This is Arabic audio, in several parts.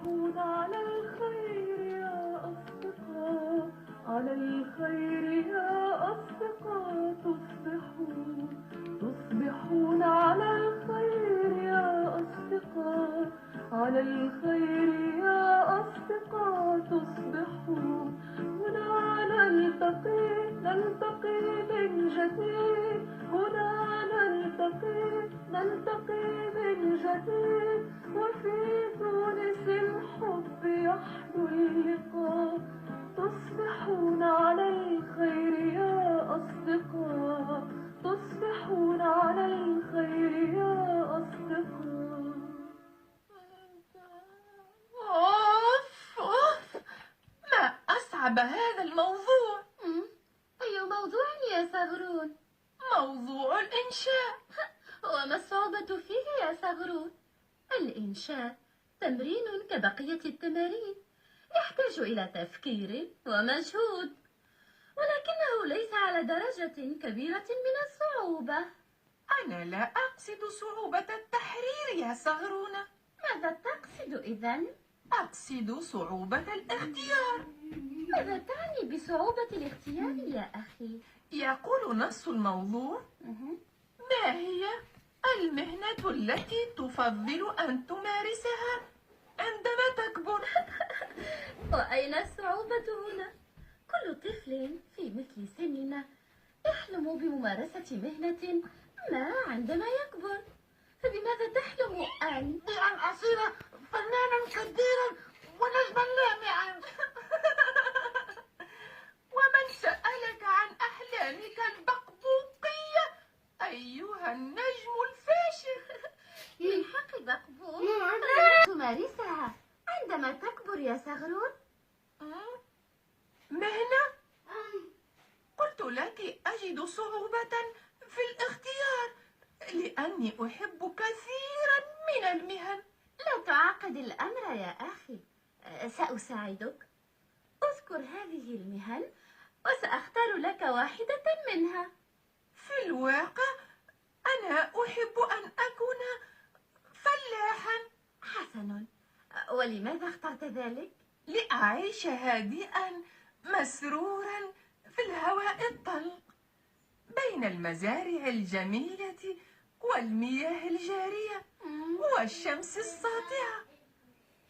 تصبحون على الخير يا أصدقاء، على الخير يا أصدقاء تصبحون على الخير يا أصدقاء، على الخير يا أصدقاء تصبحون. هنا نلتقي من جديد، هنا نلتقي من جديد، وفي تونس الحب يحلو اللقاء. تصبحون على الخير يا أصدقاء، تصبحون على الخير يا أصدقاء. أوف أوف، ما أصعب هذا الموضوع. أي موضوع يا صغرون؟ موضوع الإنشاء. وما الصعوبة فيه يا صغرون؟ الإنشاء تمرين كبقية التمارين، يحتاج إلى تفكير ومجهود، ولكنه ليس على درجة كبيرة من الصعوبة. أنا لا أقصد صعوبة التحرير يا صغرونة. ماذا تقصد إذن؟ أقصد صعوبة الاختيار. ماذا تعني بصعوبة الاختيار يا أخي؟ يقول نص الموضوع: ما هي المهنة التي تفضل أن تمارسها عندما تكبر؟ وأين الصعوبة هنا؟ كل طفل في مثل سننا يحلم بممارسة مهنة ما عندما يكبر، فبماذا تحلم أنت؟ بأن أصير فنانا كبيرا ونجما لامعا. ومن سألك عن أحلامك البقبوقية أيها النجم الفاشل؟ من حق بقبوق تمارسها عندما تكبر يا صغرون؟ مهنة؟ قلت لك أجد صعوبة في الاختيار لأني أحب كثيرا من المهن. لا تعقد الأمر يا أخي، سأساعدك. اذكر هذه المهن وسأختار لك واحدة منها. في الواقع أنا أحب أن أكون فلاحا. حسن، ولماذا اخترت ذلك؟ لأعيش هادئا مسرورا في الهواء الطلق بين المزارع الجميلة والمياه الجارية والشمس الساطعة.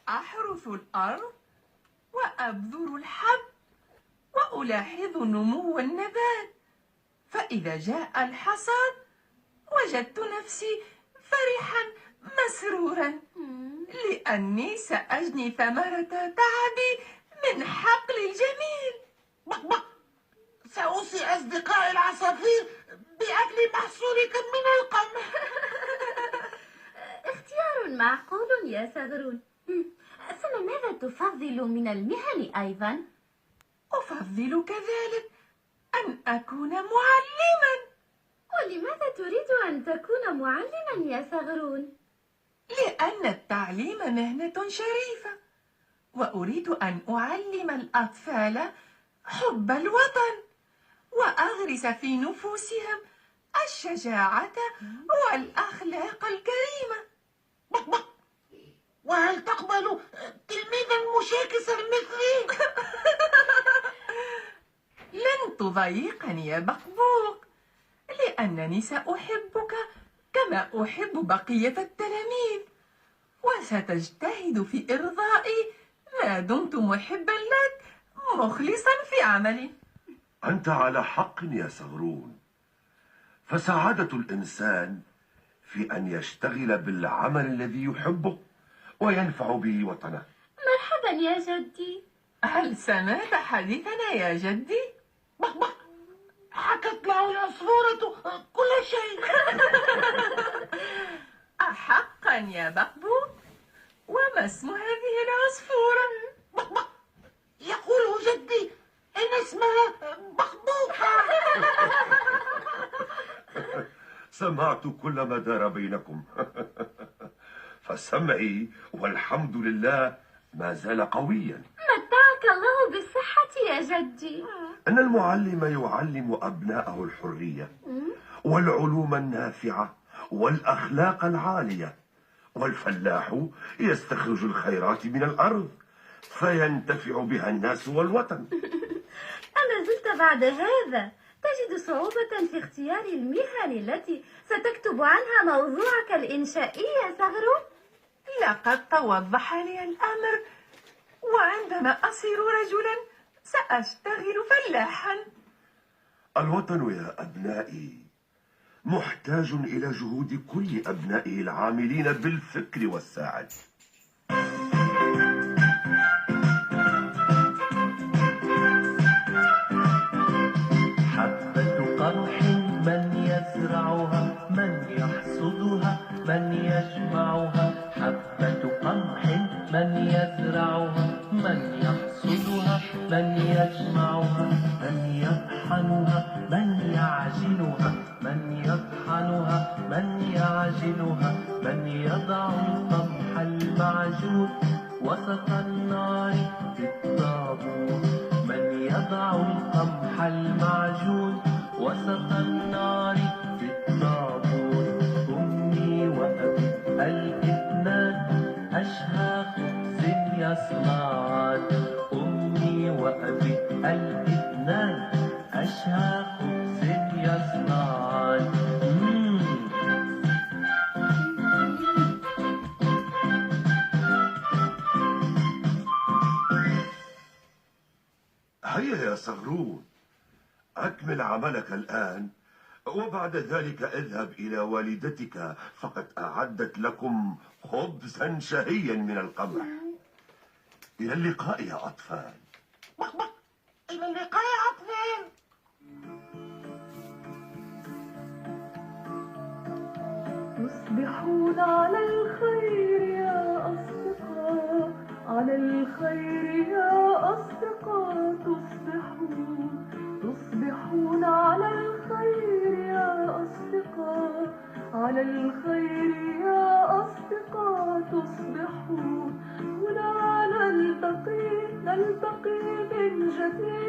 أحرث الأرض وأبذر الحب وألاحظ نمو النبات، فإذا جاء الحصاد وجدت نفسي فرحا مسرورا لأني سأجني ثمرة تعبي من حقل الجميل. بق بق، سأوصي أصدقائي العصافير بأكل محصولك من القمح. اختيار معقول يا صغرون. ثم ماذا تفضل من المهن أيضا؟ أفضل كذلك أن أكون معلما. ولماذا تريد أن تكون معلما يا صغرون؟ لأن التعليم مهنة شريفة، وأريد أن أعلم الأطفال حب الوطن وأغرس في نفوسهم الشجاعة والأخلاق الكريمة. بق بق، وهل تقبل تلميذا مشاكسا مثلي؟ لن تضايقني يا بقبوق، لأنني سأحبك كما أحب بقية التلاميذ، وستجتهد في إرضائي ما دمت محبا لك مخلصا في عملي. أنت على حق يا صغرون، فسعادة الإنسان في أن يشتغل بالعمل الذي يحبه وينفع به وطنه. مرحبا يا جدي. هل سمعت حديثنا يا جدي؟ بق بق، حكت له العصفورة كل شيء. أحقا يا بقبوق؟ وما اسم هذه العصفورة؟ بق بق، يقول جدي إن اسمها بقبوقة. سمعت كل ما دار بينكم. فسمعي والحمد لله ما زال قويا. متعك الله بالصحة يا جدي. أن المعلم يعلم أبناءه الحرية والعلوم النافعة والأخلاق العالية، والفلاح يستخرج الخيرات من الأرض فينتفع بها الناس والوطن. أما زلت بعد هذا تجد صعوبة في اختيار المهن التي ستكتب عنها موضوعك الإنشائي يا ثغر؟ لقد توضح لي الأمر، وعندما أصير رجلا سأشتغل فلاحا. الوطن يا أبنائي محتاج إلى جهود كل أبنائه العاملين بالفكر والسعي. حبة قمح من يزرعها من يحصدها من يجمعها، حبة قمح من يزرعها من يحصدها من يجمعها، من يطحنها من يعجنها من يطحنها من يعجنها، من يضع القمح المعجون وسط النار في الطابور، من يضع القمح المعجون وسط النار في الطابور. أمي وأبي الاثنان أشهى خبز يصنعان، أمي وأبي الاثنان أشهى خبز يصنعان. هيا يا صغرون، أكمل عملك الآن، وبعد ذلك اذهب إلى والدتك فقد أعدت لكم خبزا شهيا من القمح. إلى اللقاء يا أطفال. بق بق. إلى اللقاء يا أطفال. تصبحون على الخير يا أصدقاء، على الخير يا أصدقاء تصبحون على الخير يا أصدقاء، على الخير يا أصدقاء تصبحون. هنا نلتقي من جديد.